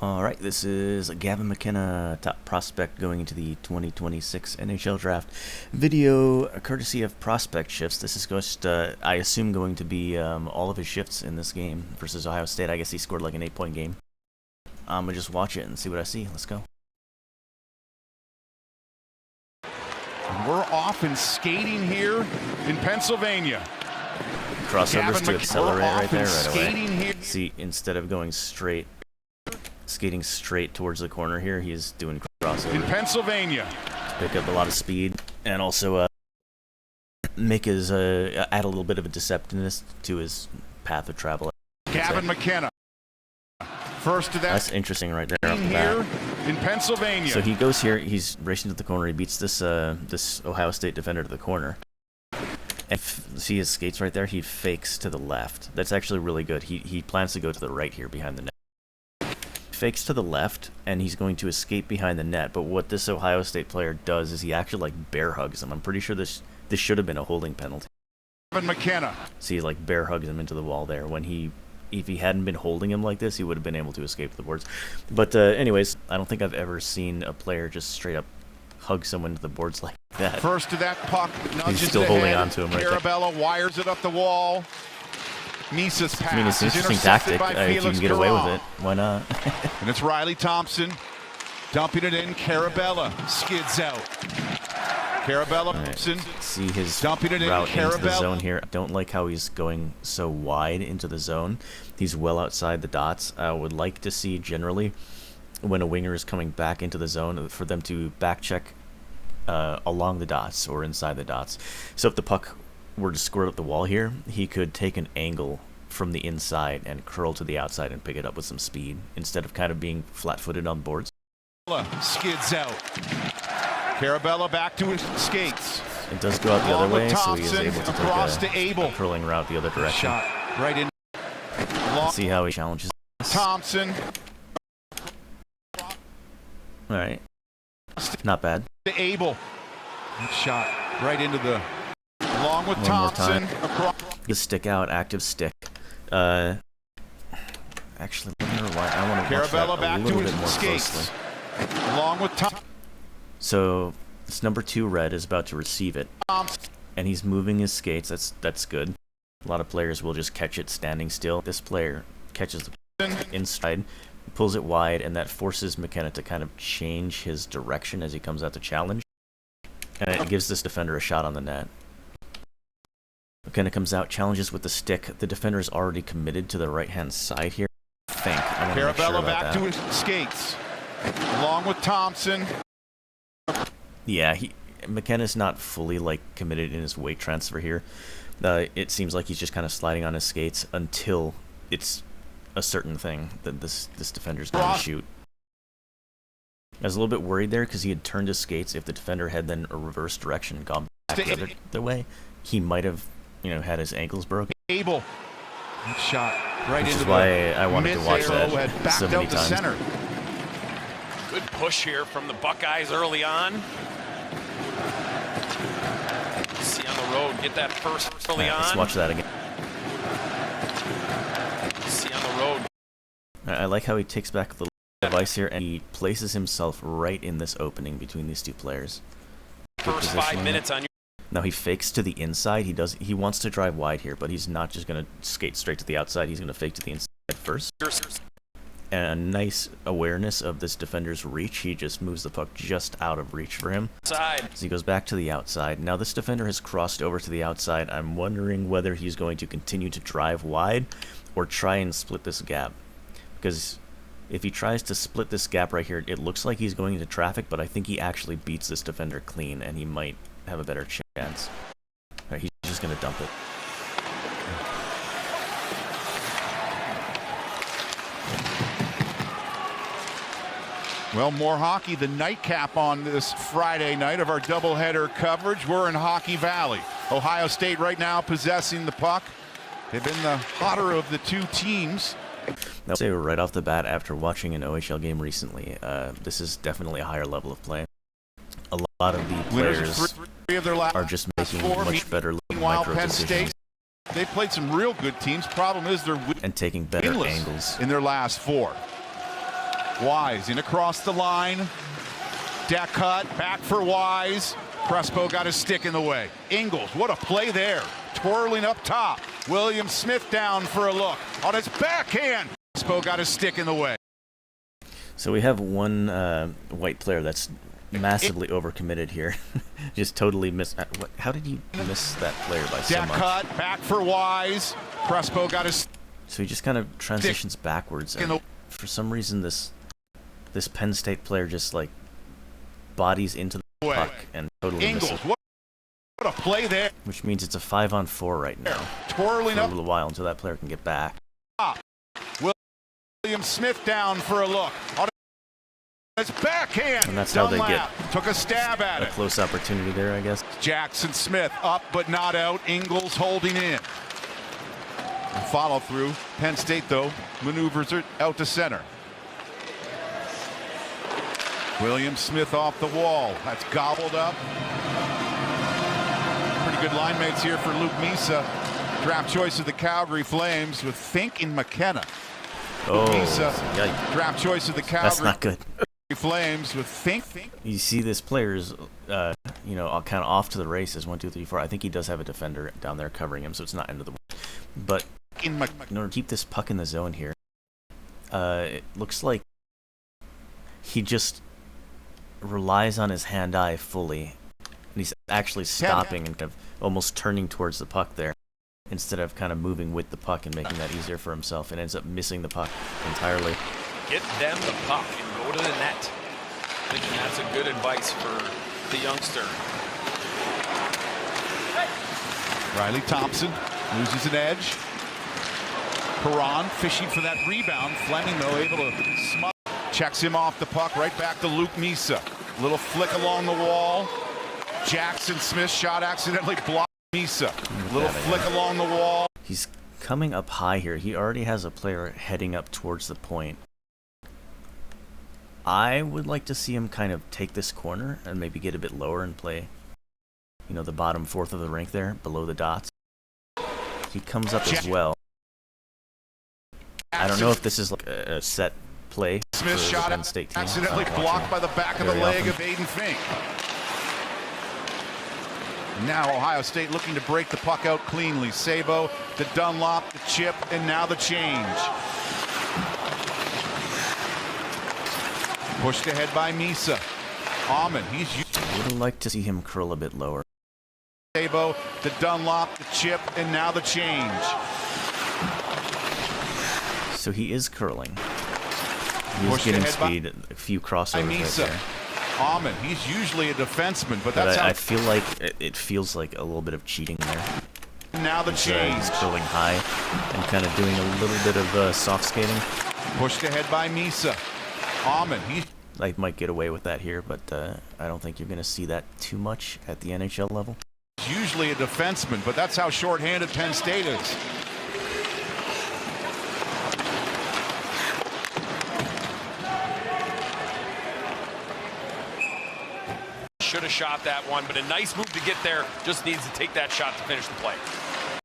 Alright, this is Gavin McKenna, top prospect going into the 2026 NHL Draft. Video courtesy of Prospect Shifts. This is just, I assume, going to be all of his shifts in this game versus Ohio State. I guess he scored like an 8-point game. I'm going to just watch it and see what I see. Let's go. We're off and skating here in Pennsylvania. Crossovers to accelerate right there, right away. See, instead of going straight, skating straight towards the corner here, he's doing crossover. In Pennsylvania. Pick up a lot of speed and also make his add a little bit of a deceptiveness to his path of travel. Gavin McKenna. First to that. That's interesting right there off the bat. In Pennsylvania. So he goes here, he's racing to the corner, he beats this this Ohio State defender to the corner. And see his skates right there? He fakes to the left. That's actually really good. He plans to go to the right here behind the net. Fakes to the left, and he's going to escape behind the net. But what this Ohio State player does is he actually like bear hugs him. I'm pretty sure this should have been a holding penalty. Gavin McKenna. See, he like bear hugs him into the wall there. When if he hadn't been holding him like this, he would have been able to escape the boards. But anyways, I don't think I've ever seen a player just straight up hug someone to the boards like that. First to that puck. He's still holding on to him right there. Carabella wires it up the wall. Misa's pass. I mean, it's an interesting tactic. If you can get away with it, why not? And it's Riley Thompson dumping it in. Carabella skids out. Carabella Thompson. See his dumping it in. route into the zone here. I don't like how he's going so wide into the zone. He's well outside the dots. I would like to see generally when a winger is coming back into the zone for them to back check along the dots or inside the dots. So if the puck were to squirt up the wall here, he could take an angle from the inside and curl to the outside and pick it up with some speed instead of kind of being flat-footed on boards. Skids out. Carabella back to his skates. It does go out the other way, so he is able to take a curling route the other direction. Shot right in. Let's see how he challenges this. Thompson. All right, not bad. To Abel. Shot right into the. Along with One Thompson. The stick out, active stick. Actually, I want to watch that a little bit more closely. Along with So this number 2 red is about to receive it, and he's moving his skates. That's good. A lot of players will just catch it standing still. This player catches the inside, pulls it wide, and that forces McKenna to kind of change his direction as he comes out to challenge, and it gives this defender a shot on the net. McKenna comes out, challenges with the stick. The defender is already committed to the right-hand side here. I want to make sure about back that. to his skates, along with Thompson. Yeah, McKenna's not fully like committed in his weight transfer here. It seems like he's just kind of sliding on his skates until it's a certain thing that this defender's going to shoot. I was a little bit worried there because he had turned his skates. If the defender had then a reverse direction and gone back the other way, he might have, had his ankles broken. Abel. Shot right into the why I wanted to watch that so many times. Center. Good push here from the Buckeyes early on. See on the road, get that first early on. Let's watch that again. See on the road. I like how he takes back a little device here and he places himself right in this opening between these two players. First 5 minutes on your. Now he fakes to the inside. He wants to drive wide here, but he's not just going to skate straight to the outside. He's going to fake to the inside first. And a nice awareness of this defender's reach. He just moves the puck just out of reach for him. Side. So he goes back to the outside. Now this defender has crossed over to the outside. I'm wondering whether he's going to continue to drive wide or try and split this gap. Because if he tries to split this gap right here, it looks like he's going into traffic, but I think he actually beats this defender clean and he might have a better chance. Right, he's just going to dump it. Well, more hockey, the nightcap on this Friday night of our doubleheader coverage. We're in Hockey Valley. Ohio State right now possessing the puck. They've been the hotter of the two teams. I'll say right off the bat, after watching an OHL game recently, this is definitely a higher level of play. A lot of the players are just making much better micro decisions. They played some real good teams. Problem is they're and taking better angles in their last 4. Wise in across the line. Deck cut, back for Wise. Crespo got his stick in the way. Ingles, what a play there. Twirling up top. William Smith down for a look. On his backhand. Crespo got his stick in the way. So we have one white player that's massively overcommitted here. Just totally missed. How did you miss that player by so Deck much? cut, back for Wise. Crespo got his. So he just kind of transitions backwards. And for some reason, this Penn State player just like bodies into the puck and totally misses. What a play there. Which means it's a 5-on-4 right now. Twirling for up a little while until that player can get back. William Smith down for a look. On his backhand. And that's how they get took a stab at a it. close opportunity there, I guess. Jackson Smith up but not out. Ingles holding in. And follow through. Penn State though maneuvers it out to center. William Smith off the wall. That's gobbled up. Pretty good line mates here for Luke Misa. Draft choice of the Calgary Flames with Fink and McKenna. Oh, Misa, yikes. draft choice of the Calgary That's not good. Flames with Fink. You see this player's, you know, kind of off to the races. 1, 2, 3, 4. I think he does have a defender down there covering him, so it's not end of the world. But in order to keep this puck in the zone here, it looks like he just relies on his hand-eye fully. And he's actually stopping and kind of almost turning towards the puck there, instead of kind of moving with the puck and making that easier for himself, and ends up missing the puck entirely. Get them the puck and go to the net. I think that's a good advice for the youngster. Riley Thompson loses an edge. Perron fishing for that rebound. Fleming though able to smother. Checks him off the puck right back to Luke Misa. Little flick along the wall. Jackson Smith shot accidentally blocked. Misa. Little flick along the wall. He's coming up high here. He already has a player heading up towards the point. I would like to see him kind of take this corner and maybe get a bit lower and play, you know, the bottom fourth of the rink there, below the dots. He comes up as well. I don't know if this is like a set play Smith for shot the Penn State team. accidentally blocked by the back of the leg of Aiden Fink. Now Ohio State looking to break the puck out cleanly. Sabo, the Dunlop, the chip, and now the change. Pushed ahead by Misa. Amon, I would like to see him curl a bit lower. Sabo, the Dunlop, the chip, and now the change. So he is curling. He's getting speed, a few crossovers right there. Amon, he's usually a defenseman, but that's I feel like it feels like a little bit of cheating there. Now the change. He's curling high and kind of doing a little bit of soft skating. Pushed ahead by Misa. Amon, I might get away with that here, but I don't think you're going to see that too much at the NHL level. He's usually a defenseman, but that's how shorthanded Penn State is. Should have shot that one, but a nice move to get there. Just needs to take that shot to finish the play.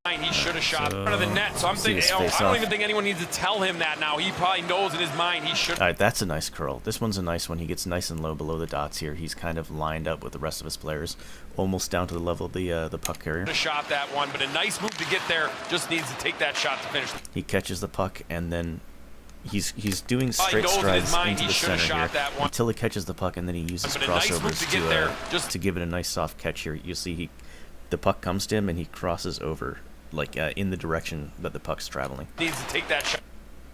He should have shot in front of the net. So I'm thinking, I don't even think anyone needs to tell him that now. He probably knows in his mind he should. All right, that's a nice curl. This one's a nice one. He gets nice and low below the dots here. He's kind of lined up with the rest of his players, almost down to the level of the puck carrier. Shot that one, but a nice move to get there. Just needs to take that shot to finish. He catches the puck and then he's doing straight strides into the center here until he catches the puck, and then he uses crossovers to give it a nice soft catch here. You see the puck comes to him and he crosses over like in the direction that the puck's traveling. Needs to take that shot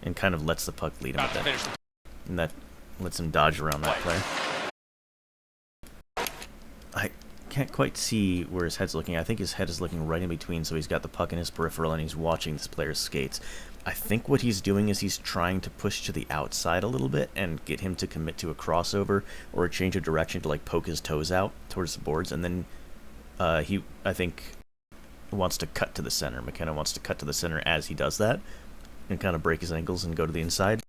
and kind of lets the puck lead him with that. And that lets him dodge around that player. I can't quite see where his head's looking. I think his head is looking right in between, so he's got the puck in his peripheral and he's watching this player's skates. I think what he's doing is he's trying to push to the outside a little bit and get him to commit to a crossover or a change of direction to like poke his toes out towards the boards, and then he, I think, wants to cut to the center. McKenna wants to cut to the center as he does that and kind of break his ankles and go to the inside.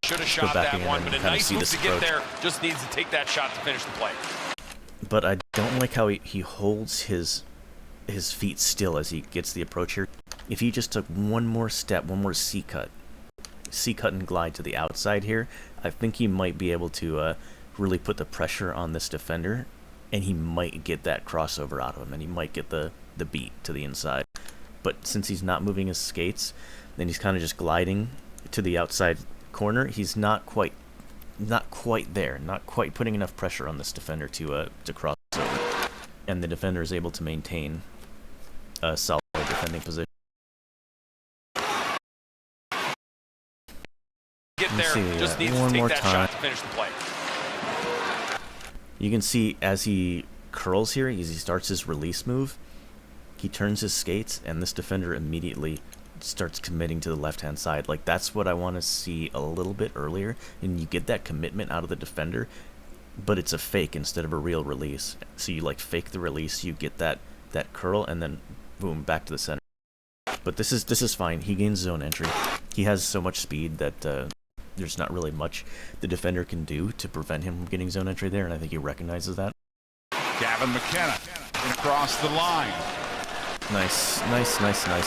Should have shot that one, but a nice move to get there. Just needs to take that shot to finish the play. But I don't like how he holds his feet still as he gets the approach here. If he just took one more step, one more C cut, see cut and glide to the outside here, I think he might be able to really put the pressure on this defender, and he might get that crossover out of him, and he might get the beat to the inside. But since he's not moving his skates, then he's kind of just gliding to the outside corner. He's not quite there, not quite putting enough pressure on this defender to cross over, and the defender is able to maintain a solid defending position. Get there, just needs to take that shot to finish the play. You can see as he curls here, as he starts his release move, he turns his skates, and this defender immediately starts committing to the left-hand side. Like, that's what I want to see a little bit earlier, and you get that commitment out of the defender, but it's a fake instead of a real release. So you like fake the release, you get that curl, and then boom, back to the center. But this is fine. He gains zone entry. He has so much speed that there's not really much the defender can do to prevent him from getting zone entry there, and I think he recognizes that. Gavin McKenna across the line. Nice.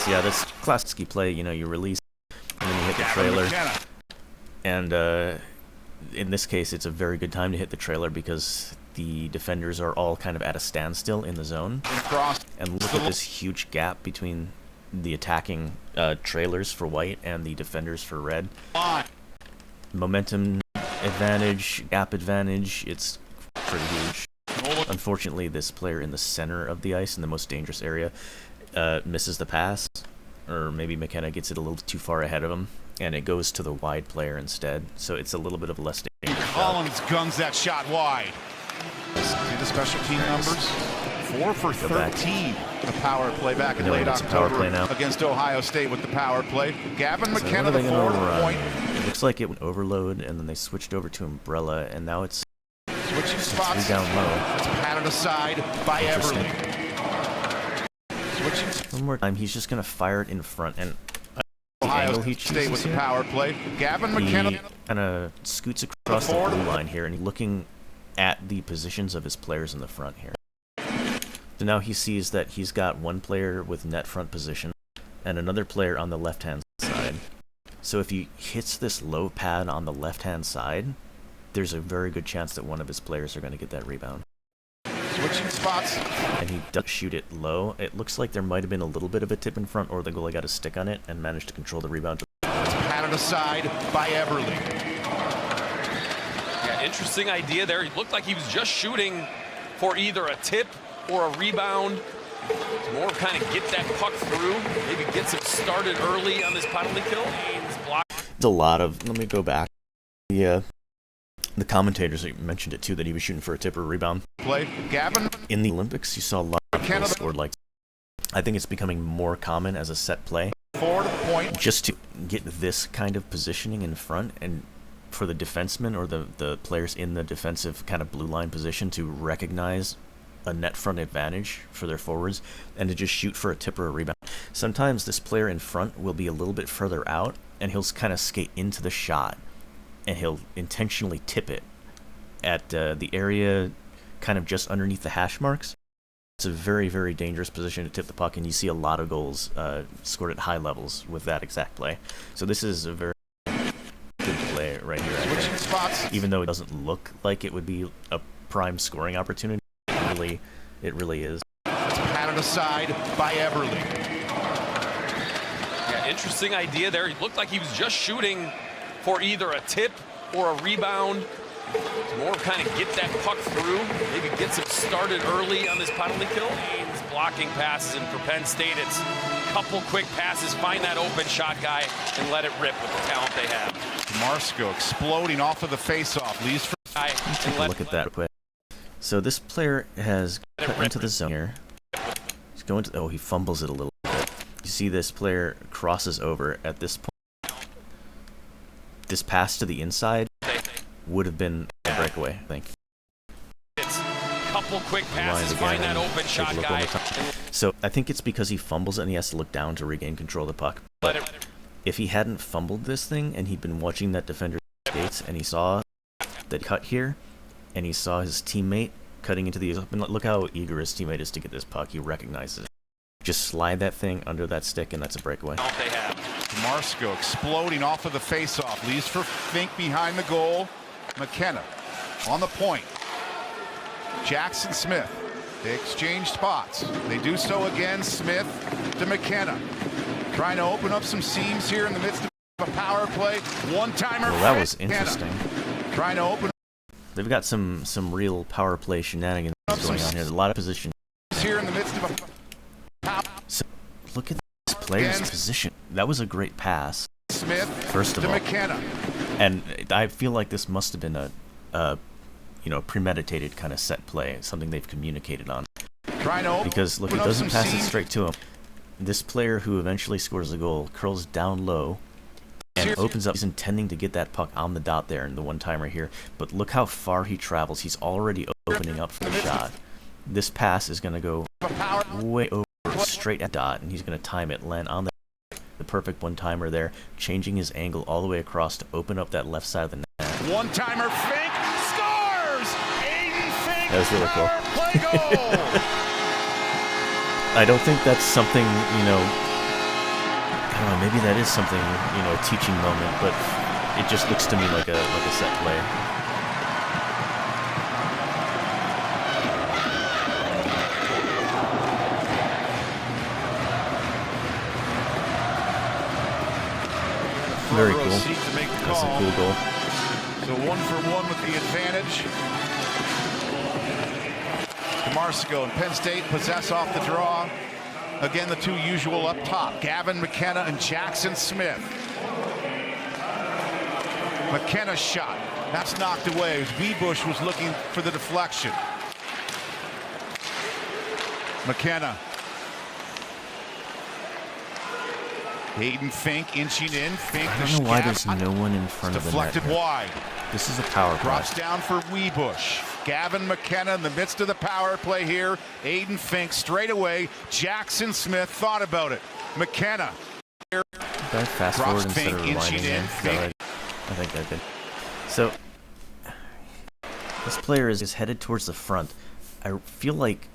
Yeah, that's classic ski play. You know, you release, and then you hit the trailer. And in this case, it's a very good time to hit the trailer because the defenders are all kind of at a standstill in the zone. And look at this huge gap between the attacking trailers for white and the defenders for red. Momentum advantage, gap advantage, it's pretty huge. Unfortunately, this player in the center of the ice, in the most dangerous area, misses the pass, or maybe McKenna gets it a little too far ahead of him, and it goes to the wide player instead. So it's a little bit of a less dangerous Collins guns that shot wide. See the special team numbers? 4 for 13. The power play back in late October against Ohio State with the power play. Gavin McKenna, the forward point. It looks like it went overload, and then they switched over to umbrella, and now it's switching spots down low. It's patted aside by Everly. One more time, he's just gonna fire it in front, and Ohio State with the power play. Gavin McKenna kind of scoots across the blue line here, and he's looking at the positions of his players in the front here. So now he sees that he's got one player with net front position and another player on the left-hand side. So if he hits this low pad on the left-hand side, there's a very good chance that one of his players are going to get that rebound. Switching spots. And he does shoot it low. It looks like there might have been a little bit of a tip in front, or the goalie got a stick on it and managed to control the rebound. It's patted aside by Everly. Yeah, interesting idea there. He looked like he was just shooting for either a tip or a rebound. To more kind of get that puck through, maybe gets it started early on this penalty kill. It's a lot of, let me go back. The commentators mentioned it too, that he was shooting for a tip or a rebound. Play, Gavin. In the Olympics, you saw a lot of people scored like. I think it's becoming more common as a set play. Forward point. Just to get this kind of positioning in front, and for the defensemen or the players in the defensive kind of blue line position to recognize a net front advantage for their forwards and to just shoot for a tip or a rebound. Sometimes this player in front will be a little bit further out, and he'll kind of skate into the shot, and he'll intentionally tip it at the area kind of just underneath the hash marks. It's a very, very dangerous position to tip the puck, and you see a lot of goals scored at high levels with that exact play. So this is a very good play right here. Switching spots. Even though it doesn't look like it would be a prime scoring opportunity, it really is. It's patted aside by Everly. Yeah, interesting idea there. He looked like he was just shooting for either a tip or a rebound. To more kind of get that puck through, maybe gets it started early on this penalty kill. Blocking passes, and for Penn State, it's a couple quick passes, find that open shot guy, and let it rip with the talent they have. Marsko exploding off of the faceoff, leaves for Take a look at that quick. So this player has cut into the zone here. He's going to, oh, he fumbles it a little bit. You see this player crosses over at this point. This pass to the inside would have been a breakaway, I think. It's a couple quick passes, find that open shot guy. So I think it's because he fumbles and he has to look down to regain control of the puck. But if he hadn't fumbled this thing and he'd been watching that defender's skates and he saw that cut here, and he saw his teammate cutting into the open, look how eager his teammate is to get this puck. He recognizes it. Just slide that thing under that stick, and that's a breakaway. Marsko exploding off of the faceoff. Leaves for Fink behind the goal. McKenna on the point. Jackson Smith. They exchange spots. They do so again. Smith to McKenna. Trying to open up some seams here in the midst of a power play. One-timer. Well, that was interesting. Trying to open. They've got some real power play shenanigans going on here. There's a lot of position. Here in the midst of a. So, look at this player's position. That was a great pass. Smith first of to all. McKenna. And I feel like this must have been a premeditated kind of set play, something they've communicated on. Trying to because look, it doesn't pass it straight to him. This player who eventually scores the goal curls down low and opens up. He's intending to get that puck on the dot there in the one-timer here, but look how far he travels. He's already opening up for the shot. This pass is going to go way over straight at dot, and he's going to time it, land on the perfect one-timer there, changing his angle all the way across to open up that left side of the net. One-timer, Fink scores! Aiden Fink. That was really cool. Play goal. I don't think that's something, I don't know, maybe that is something, a teaching moment, but it just looks to me like a set play. Very cool. That's a cool goal. So 1-for-1 with the advantage. Marsko and Penn State possess off the draw. Again, the two usual up top, Gavin, McKenna, and Jackson Smith. McKenna's shot. That's knocked away. Bush was looking for the deflection. McKenna. Aiden Fink inching in. Fink. I don't know why there's no one in front of the net. Deflected wide. This is a power play. Drops down for Bush. Gavin McKenna in the midst of the power play here. Aiden Fink straight away. Jackson Smith thought about it. McKenna. Did I fast forward instead of rewinding in? I think I did. So this player is headed towards the front. I feel like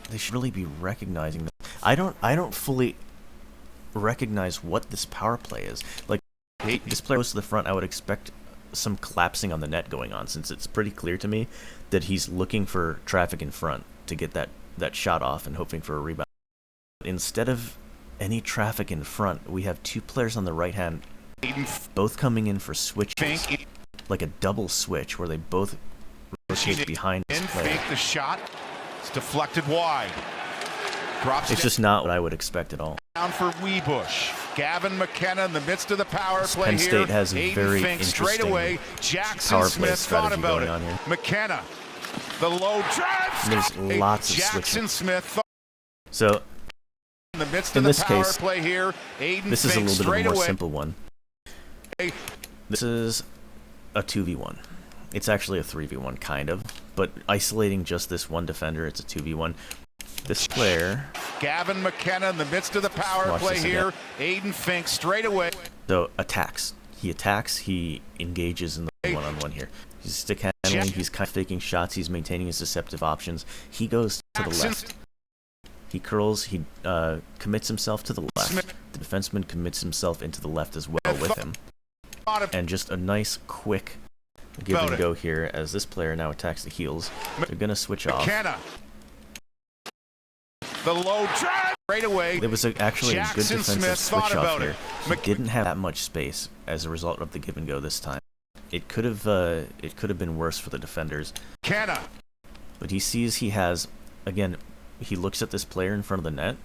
they should really be recognizing that. I don't fully recognize what this power play is. Like, this player goes to the front, I would expect some collapsing on the net going on, since it's pretty clear to me that he's looking for traffic in front to get that shot off and hoping for a rebound. Instead of any traffic in front, we have two players on the right hand both coming in for switches, like a double switch where they both rotate behind this player. Fake the shot. It's deflected wide. Drops it's just not what I would expect at all. Down for Bush. Gavin McKenna in the midst of the power play Penn here. State has a Aiden very Fink straight interesting away. Jackson power play Smith thought strategy about going it. on here. McKenna, the low drive. There's lots of Jackson switching. Smith thought So in the midst in of this the power case, play here. Aiden this is a Fink little bit of a more away. simple one. This is a 2v1. It's actually a 3v1 kind of, but isolating just this one defender, it's a 2v1. This player, Gavin McKenna in the midst of the power play here. Aiden Fink straight away. So attacks. He attacks. He engages in the one-on-one here. He's stick handling. He's kind of faking shots. He's maintaining his deceptive options. He goes to the left. He curls. He commits himself to the left. The defenseman commits himself into the left as well with him. And just a nice, quick give and go here as this player now attacks the heels. They're gonna switch off. The low drive right away. There was actually a good defensive switch off here. He McKenna didn't have that much space as a result of the give and go this time. It could have been worse for the defenders. But he sees he has, again, he looks at this player in front of the net.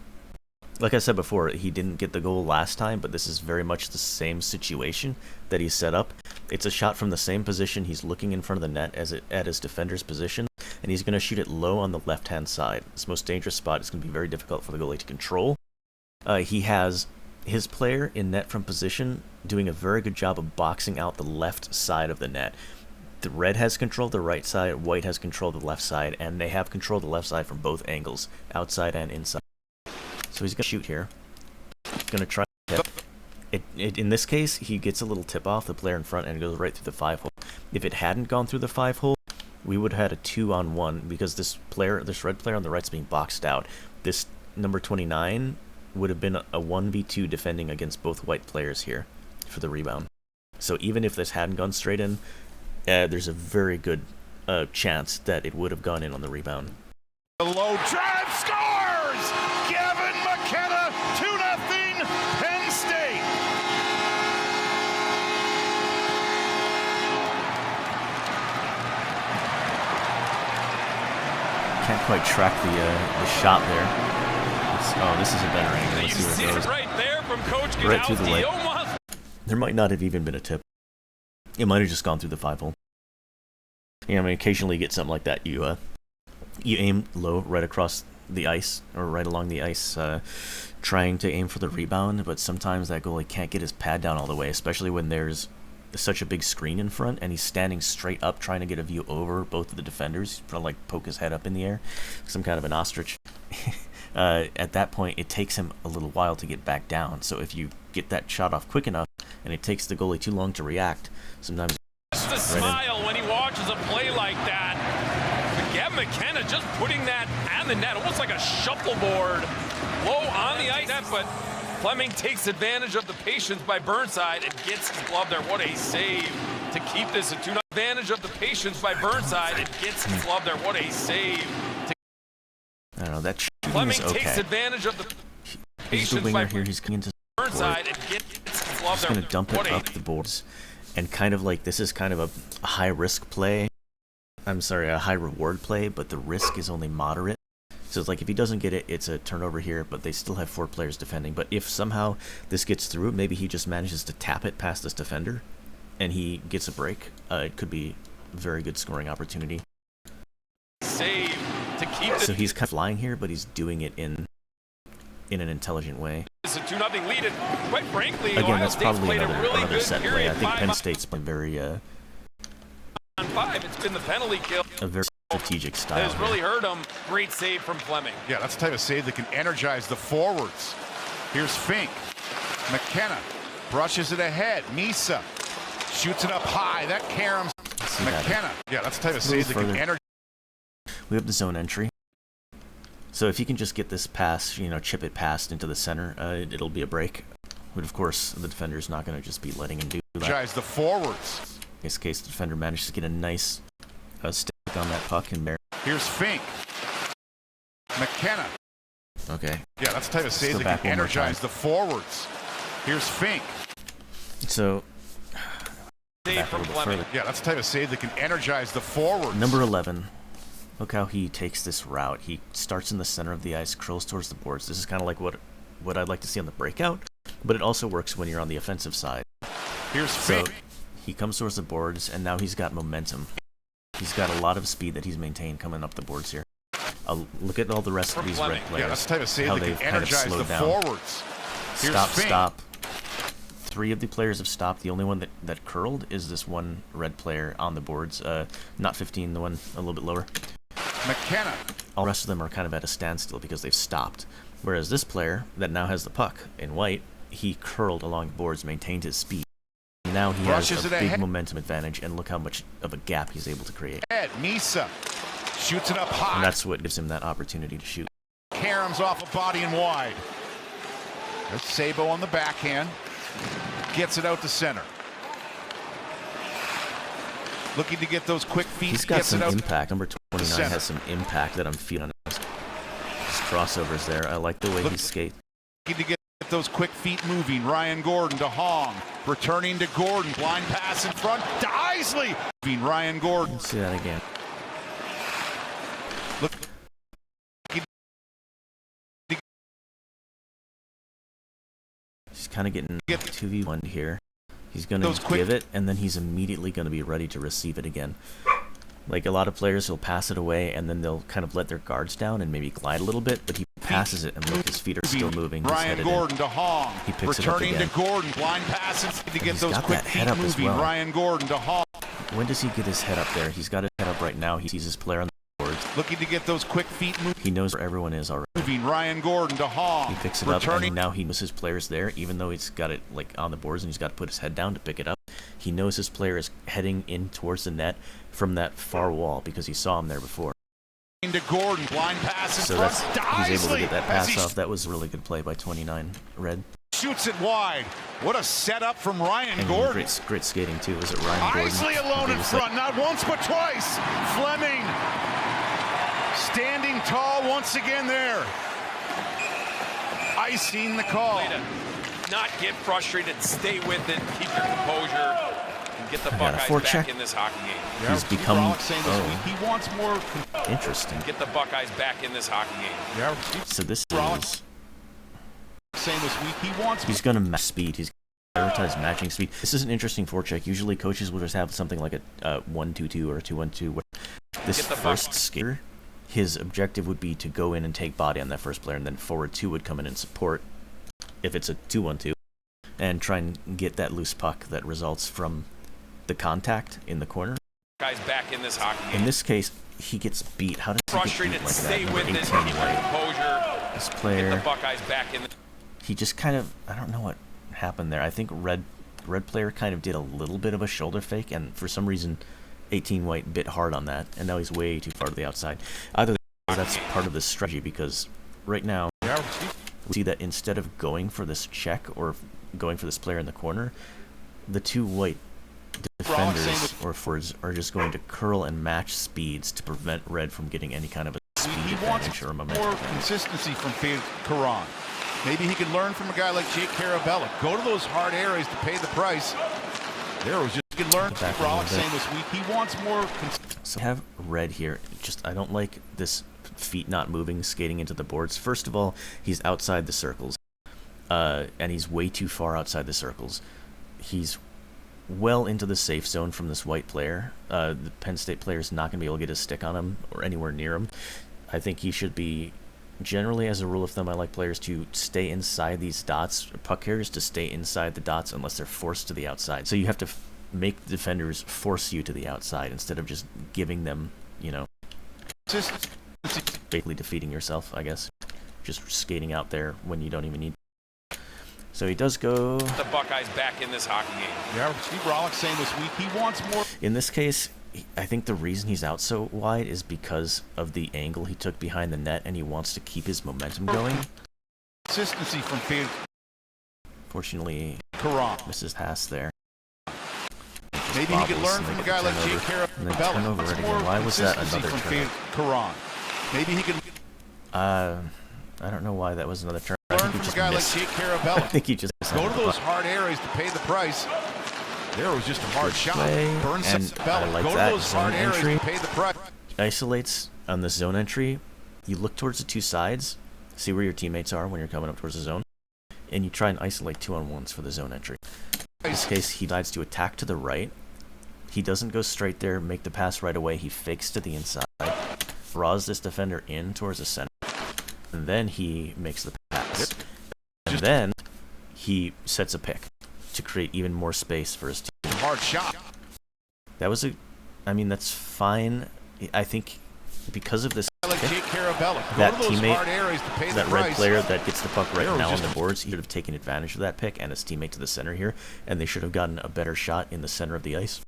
Like I said before, he didn't get the goal last time, but this is very much the same situation that he set up. It's a shot from the same position. He's looking in front of the net at his defender's position, and he's going to shoot it low on the left-hand side. This most dangerous spot is going to be very difficult for the goalie to control. He has his player in net from position doing a very good job of boxing out the left side of the net. The red has control of the right side, white has control of the left side, and they have control of the left side from both angles, outside and inside. So he's going to shoot here. He's going to try to hit. In this case, he gets a little tip off the player in front and goes right through the 5-hole. If it hadn't gone through the 5-hole, we would have had a 2-on-1 because this red player on the right is being boxed out. This number 29 would have been a 1v2 defending against both white players here for the rebound. So even if this hadn't gone straight in, there's a very good chance that it would have gone in on the rebound. The low drive scores! Gavin McKenna, 2-0, Penn State. Can't quite track the shot there. Oh, this is a better angle. Let's You see see where it it goes. right there from Coach Right through the Gadowski. leg. Almost. There might not have even been a tip. It might have just gone through the 5-hole. Yeah, I mean, occasionally you get something like that. You aim low right across the ice, or right along the ice, trying to aim for the rebound, but sometimes that goalie can't get his pad down all the way, especially when there's such a big screen in front, and he's standing straight up trying to get a view over both of the defenders. He's trying to, like, poke his head up in the air, some kind of an ostrich. At that point, it takes him a little while to get back down, so if you get that shot off quick enough, and it takes the goalie too long to react, sometimes Just a smile when he watches a play like that. But Gavin McKenna just putting that on the net, almost like a shuffleboard, low on the ice net, but Fleming takes advantage of the patience by Burnside and gets his glove there. What a save to keep this at 2-0. Advantage of the patience by Burnside and gets his glove there. What a save. I don't know, that shooting Fleming is okay. takes advantage of the He's the patience winger by here, he's coming into the Burnside and gets his glove He's there. going to dump What it a up the boards, and kind of like, this is kind of a high-risk play. I'm sorry, a high-reward play, but the risk is only moderate. So it's like, if he doesn't get it, it's a turnover here, but they still have 4 players defending. But if somehow this gets through, maybe he just manages to tap it past this defender, and he gets a break. It could be a very good scoring opportunity. save to keep So it. he's kind of flying here, but he's doing it in an intelligent way. It's a 2-0 lead, and quite frankly, Again, Ohio that's State's probably played a another really good set play. period. I think 5 Penn State's playing very on 5. It's been the penalty kill a very strategic that style. has really hurt him. Great save from Fleming. Yeah, that's the type of save that can energize the forwards. Here's Fink. McKenna brushes it ahead. Misa shoots it up high. That caroms. See that. McKenna. Yeah, that's the type of A little save that can further. energize. We have the zone entry. So if he can just get this pass, chip it past into the center, it'll be a break. But of course, the defender's not going to just be letting him do that. The forwards. In this case, the defender manages to get a nice stick on that puck and there. Here's Fink. McKenna. Okay. Yeah, that's the type of save go that back can one more energize time. the forwards. Here's Fink. So Save back a from little bit Fleming. further. Yeah, that's the type of save that can energize the forwards. Number 11. Look how he takes this route. He starts in the center of the ice, curls towards the boards. This is kind of like what I'd like to see on the breakout, but it also works when you're on the offensive side. Here's So Fink. he comes towards the boards, and now he's got momentum. He's got a lot of speed that he's maintained coming up the boards here. Look at all the rest of these red Fleming. players. Yeah, that's the type of save how that they've can kind of energize the slowed down. forwards. Here's Stop, Fink. stop. 3 of the players have stopped. The only one that curled is this one red player on the boards. Not 15, the one a little bit lower. McKenna. All the rest of them are kind of at a standstill because they've stopped. Whereas this player that now has the puck in white, he curled along the boards, maintained his speed. Now he Brushes has a it big ahead. momentum advantage, and look how much of a gap he's able to create. Misa shoots it up And high. that's what gives him that opportunity to shoot. Caroms off a body and wide. There's Sabo on the backhand. Gets it out to center. Looking to get those quick feet. He's got Gets some it out. impact. Number 29 center. has some impact that I'm feeling on his crossovers there. I like the way he skates. Looking to get those quick feet moving. Ryan Gordon to Hong. Returning to Gordon. Blind pass in front to Isley. Ryan Gordon. Let's see that again. Look. He's kind of getting 2v1 here. He's going Those to quick- give it, and then he's immediately going to be ready to receive it again. Like a lot of players will pass it away, and then they'll kind of let their guards down and maybe glide a little bit, but he passes it, and look, his feet are still moving. He's Ryan headed Gordon in. to Hong. He picks it up Returning again. to Gordon. Blind pass to get he's those got quick that head feet up as moving. well. Ryan Gordon to Hong. When does he get his head up there? He's got his head up right now. He sees his player on the boards. Looking to get those quick feet He knows where everyone is already. moving. Ryan Gordon to Hong. He picks it up, Returning. and now he knows his player's there, even though he's got it like on the boards and he's got to put his head down to pick it up. He knows his player is heading in towards the net from that far wall because he saw him there before. To into Gordon. Blind pass in So front. he's able to get that pass As he off. That was a really good play by 29 Red. shoots it wide. What a setup from Ryan And Gordon. great skating too. Was it Ryan Gordon? Isley alone in front, not once but twice. Fleming standing tall once again there. Icing the call. Not get frustrated, stay with it, keep your composure, and get the got a Buckeyes forecheck. back in this hockey game. Yeah, He's become he wants more. interesting. Get the Buckeyes back in this hockey game. Yeah, So this Rollins is saying this week he wants. he's going to match speed. He's going to prioritize matching speed. This is an interesting forecheck. Usually coaches will just have something like a 1-2-2 or a 2-1-2. This Get the first skater, his objective would be to go in and take body on that first player, and then forward 2 would come in and support if it's a 2-1-2, and try and get that loose puck that results from the contact in the corner. Guys back in this hockey game. In this case, he gets beat. How does he get Frustrated, beat like stay that? with Number it, 18, keep your right? composure, This get player, the Buckeyes back in the he just kind of, I don't know what happened there. I think red player kind of did a little bit of a shoulder fake, and for some reason 18 White bit hard on that, and now he's way too far to the outside. Either that's part of the strategy, because right now we see that instead of going for this check or going for this player in the corner, the 2 White defenders or forwards are just going to curl and match speeds to prevent red from getting any kind of a speed advantage or a momentum more advantage. consistency from Karan. Maybe he can learn from a guy like Jake Carabella. Go to those hard areas to pay the price. There was just he can learn from Frolic saying this week he wants more. So I have red here. Just I don't like this feet not moving, skating into the boards. First of all, he's outside the circles, and he's way too far outside the circles. He's well into the safe zone from this white player. The Penn State player is not going to be able to get his stick on him or anywhere near him. I think he should be, generally as a rule of thumb, I like players to stay inside these dots, or puck carriers to stay inside the dots unless they're forced to the outside. So you have to make the defenders force you to the outside instead of just giving them, basically defeating yourself, I guess. Just skating out there when you don't even need. So he does go. The Buckeyes back in this hockey game. Yeah, Steve Rollick saying this week he wants more. In this case, I think the reason he's out so wide is because of the angle he took behind the net, and he wants to keep his momentum going. Consistency from Field. Fortunately, Karan misses pass there. Maybe he could learn from a guy like Jake Carabella. Turnover it again. Why was that another turnover? Karan. Maybe he could I don't know why that was another turn. I learn think he from a just guy like missed. Jake Carabella. I think he just Go to those hard areas to pay the price. There was just a hard shot. Burns and I like Go that to those zone hard areas entry. to pay the price. Isolates on the zone entry. You look towards the two sides, see where your teammates are when you're coming up towards the zone, and you try and isolate 2-on-1s for the zone entry. In this case, he decides to attack to the right. He doesn't go straight there, make the pass right away. He fakes to the inside, draws this defender in towards the center, and then he makes the pass. And then he sets a pick to create even more space for his team. Hard shot. That was that's fine. I think because of this Like Jake Carabella. Go that to those teammate, hard areas to pay that the red price. player that gets the puck right There was now on just the boards, he should have taken advantage of that pick and his teammate to the center here, and they should have gotten a better shot in the center of the ice.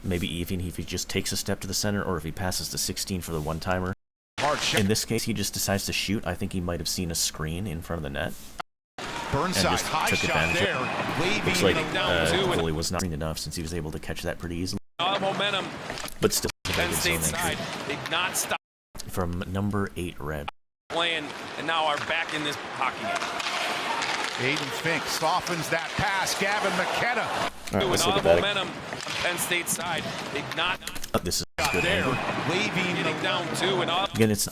Maybe even if he just takes a step to the center, or if he passes to 16 for the one-timer. Hard shot. In this case, he just decides to shoot. I think he might have seen a screen in front of the net. Burnside, just high took shot advantage of there. it. Waving Looks like it down two. the goalie was not screened enough since he was able to catch that pretty easily. Momentum. But still, a very Penn good State zone entry side did not stop from number 8 red. playing, and now are back in this hockey game. Aiden Fink softens that pass. Gavin McKenna. All right, let's look at Another that. momentum on Penn State side. Did not This is a good There, angle. waving getting down two and up. Again, it's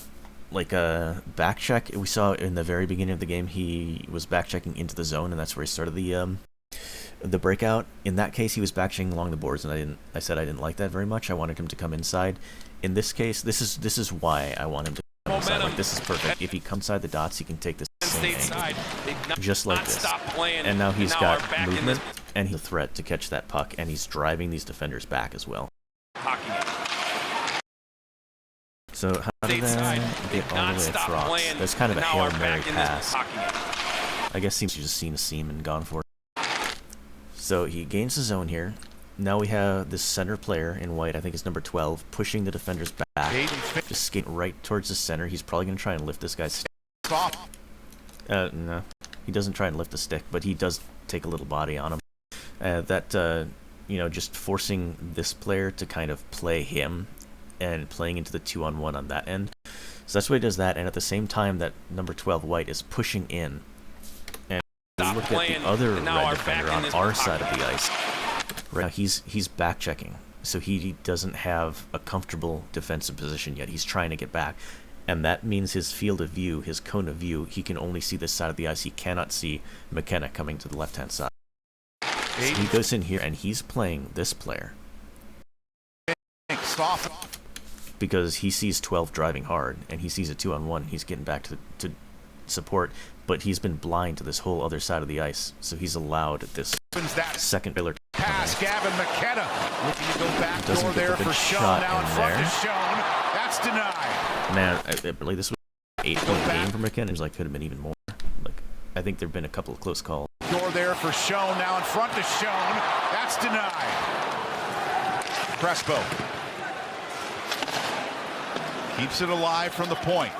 like a back check. We saw in the very beginning of the game he was back checking into the zone, and that's where he started the breakout. In that case, he was back checking along the boards, and I said I didn't like that very much. I wanted him to come inside. In this case, this is why I want him to come inside. Like, this is perfect. If he comes inside the dots, he can take this Penn same State angle, side did not, just like not this. stop playing. And now he's are got back in movement, this and he's a threat to catch that puck, and he's driving these defenders back as well. hockey game. So how did State side that did get all not the way stop across? playing. That's kind of a and now Hail are Mary back in this pass. hockey game. I guess he's just seen a seam and gone for it. So he gains the zone here. now we have this center player in white, I think it's number 12, pushing the defenders back. Just skating right towards the center. He's probably going to try and lift this guy's stick. No, he doesn't try and lift the stick, but he does take a little body on him. You know, just forcing this player to kind of play him and playing into the 2-on-1 on that end. So that's why he does that, and at the same time that number 12 white is pushing in. And look at the other red defender on our side of the ice. Right now he's back checking, so he doesn't have a comfortable defensive position yet. He's trying to get back, and that means his field of view, his cone of view, he can only see this side of the ice. He cannot see McKenna coming to the left-hand side. So he goes in here and he's playing this player because he sees 12 driving hard and he sees a 2-on-1. He's getting back to support, but he's been blind to this whole other side of the ice, so he's allowed this second pillar pass. Gavin McKenna looking to go back door there for Sean. Now in front to Sean. That's denied. Man, I believe this was an 8-point game for McKenna. It was like could have been even more. Like I think there've been a couple of close calls. Door there for Sean. Now in front to Sean. That's denied. Crespo keeps it alive from the point.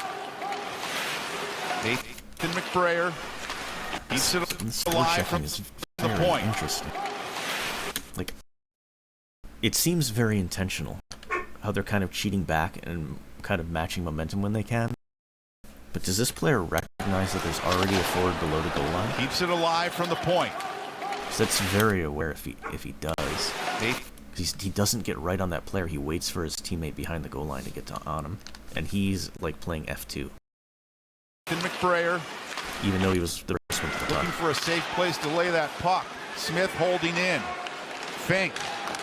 Nathan McBrayer keeps it alive from the point. Interesting. Like, it seems very intentional how they're kind of cheating back and kind of matching momentum when they can. But does this player recognize that there's already a forward below the goal line? Keeps it alive from the point. So that's very aware if he does. He doesn't get right on that player. He waits for his teammate behind the goal line to get on him, and he's like playing F2. McBrayer, even though he was the first one to the puck. Looking for a safe place to lay that puck. Smith holding in. Fink.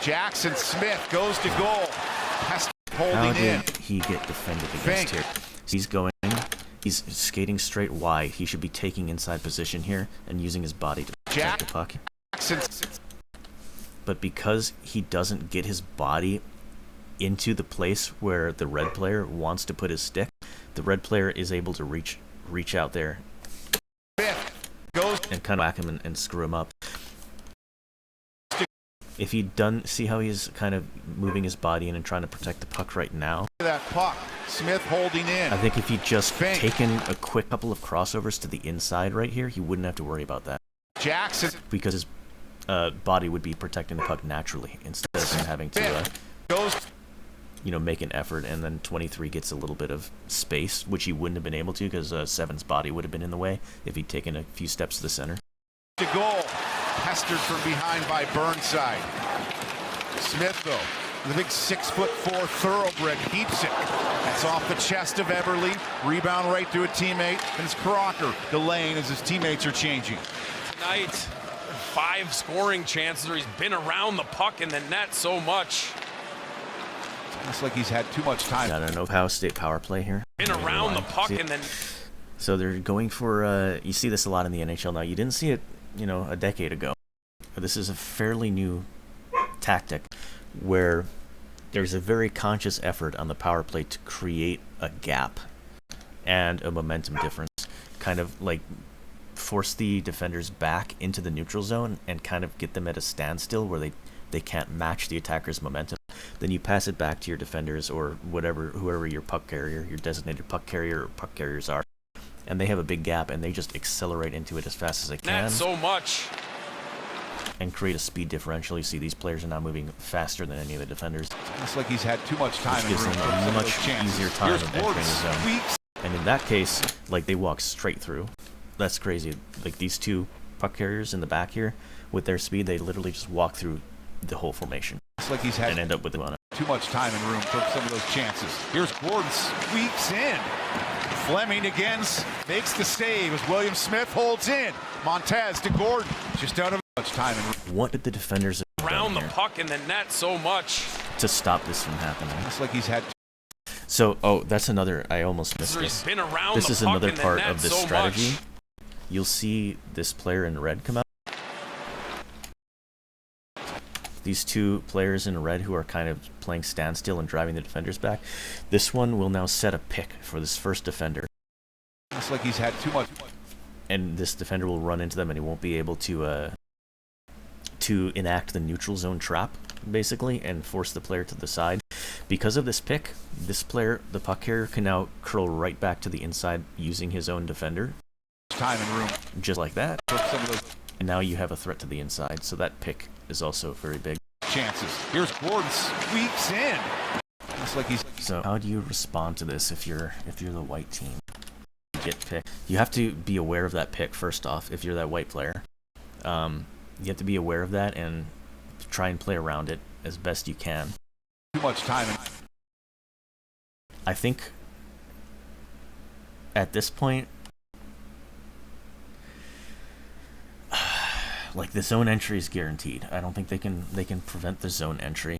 Jackson Smith goes to goal. Holding in. How did he get defended against here? He's going. He's skating straight wide. He should be taking inside position here and using his body to protect the puck. But because he doesn't get his body into the place where the red player wants to put his stick, the red player is able to reach out there and kind of whack him and screw him up. If he doesn't see how he's kind of moving his body in and trying to protect the puck right now, that puck, Smith holding in. I think if he just taken a quick couple of crossovers to the inside right here, he wouldn't have to worry about that. Jackson, because his body would be protecting the puck naturally instead of him having to make an effort, and then 23 gets a little bit of space, which he wouldn't have been able to because 7's body would have been in the way if he'd taken a few steps to the center. To goal, pestered from behind by Burnside. Smith, though, the big 6'4" thoroughbred, keeps it. That's off the chest of Eberle. Rebound right to a teammate, and it's Crocker delaying as his teammates are changing. Tonight, 5 scoring chances, or he's been around the puck in the net so much. It's like he's had too much time. Got an Ohio State power play here. Been around the puck and then. So they're going for. You see this a lot in the NHL now. You didn't see it, a decade ago. This is a fairly new tactic where there's a very conscious effort on the power play to create a gap and a momentum difference, kind of like force the defenders back into the neutral zone and kind of get them at a standstill where they can't match the attacker's momentum. Then you pass it back to your defenders or whoever your puck carrier, your designated puck carrier or puck carriers are, and they have a big gap and they just accelerate into it as fast as they can. Not so much. And create a speed differential. You see these players are now moving faster than any of the defenders. It's like he's had too much time. Which gives them a much easier time of entering the zone. And in that case, like, they walk straight through. That's crazy. Like, these two puck carriers in the back here, with their speed, they literally just walk through the whole formation. It's like he's had and end up with the run. Too much time and room for some of those chances. Here's Gordon, squeaks in. Fleming again makes the save as William Smith holds in. Montez to Gordon, just out of much time and room. What did the defenders around the puck in the net so much to stop this from happening? It's like he's had. So, that's another. I almost missed this. This is another part of this strategy. You'll see this player in red come out. These two players in red who are kind of playing standstill and driving the defenders back. This one will now set a pick for this first defender. It's like he's had too much. And this defender will run into them and he won't be able to enact the neutral zone trap. basically, and force the player to the side. Because of this pick, this player, the puck carrier, can now curl right back to the inside using his own defender. Time and room. Just like that. And now you have a threat to the inside, so that pick is also very big. Chances. Here's Gordon, sweeps in. Looks like he's... So how do you respond to this if you're the white team? Get picked. You have to be aware of that pick first off. If you're that white player, you have to be aware of that and try and play around it as best you can. Too much time. I think at this point, like, the zone entry is guaranteed. I don't think they can prevent the zone entry.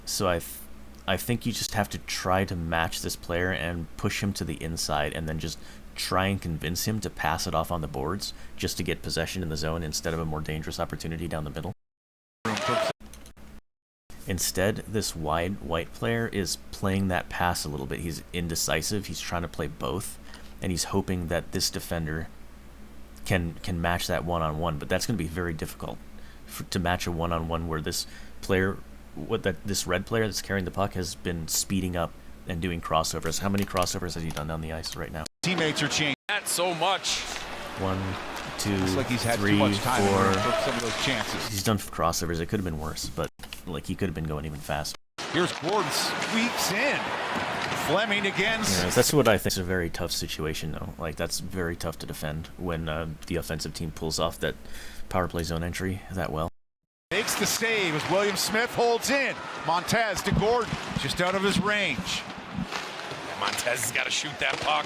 So I think you just have to try to match this player and push him to the inside, and then just try and convince him to pass it off on the boards just to get possession in the zone instead of a more dangerous opportunity down the middle. Instead, this wide white player is playing that pass a little bit. He's indecisive. He's trying to play both, and he's hoping that this defender can match that one-on-one. But that's going to be very difficult to match a one-on-one where this player, this red player that's carrying the puck, has been speeding up and doing crossovers. How many crossovers has he done down the ice right now? Teammates are changing. Not so much. 1, 2, Looks like he's had 3, too much time 4. for some of those chances. He's done crossovers. It could have been worse, but like, he could have been going even faster. Here's Gordon, sweeps in. Fleming again. Yeah, that's what I think is a very tough situation, though. Like, that's very tough to defend when the offensive team pulls off that power play zone entry that well. Makes the save as William Smith holds in. Montez to Gordon, just out of his range. Montez has got to shoot that puck.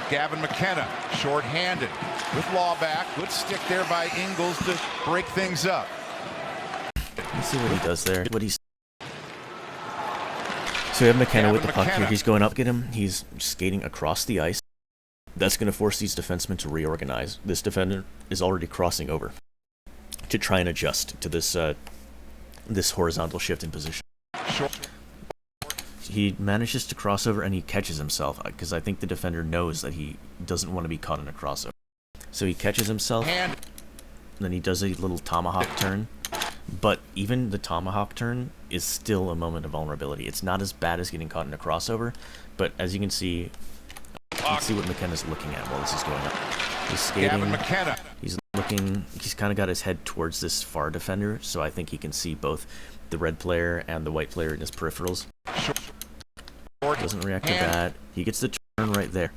Gavin McKenna, short-handed with Lawback. Good stick there by Ingles to break things up. Let's see what he does there. So we have McKenna with the puck here. He's going up at him. He's skating across the ice. That's going to force these defensemen to reorganize. This defender is already crossing over to try and adjust to this this horizontal shift in position. He manages to cross over and he catches himself, because I think the defender knows that he doesn't want to be caught in a crossover. So he catches himself, and then he does a little tomahawk turn. But even the tomahawk turn is still a moment of vulnerability. It's not as bad as getting caught in a crossover, but as you can see, let's see what McKenna's looking at while this is going up. He's skating. He's looking. He's kind of got his head towards this far defender, so I think he can see both the red player and the white player in his peripherals. Doesn't react to that. He gets the turn right there.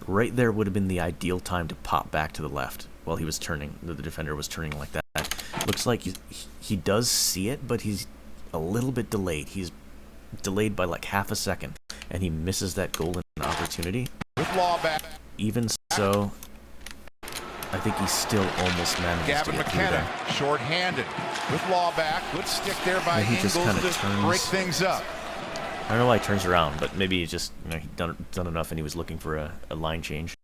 Right there would have been the ideal time to pop back to the left while he was turning. The defender was turning like that. Looks like he does see it, but he's a little bit delayed. He's delayed by like half a second, and he misses that golden opportunity. Even so, I think he still almost manages to get through there. Short-handed with Lawback. Good stick there by Ingles to break things up. I don't know why he turns around, but maybe he just, he'd done enough and he was looking for a line change.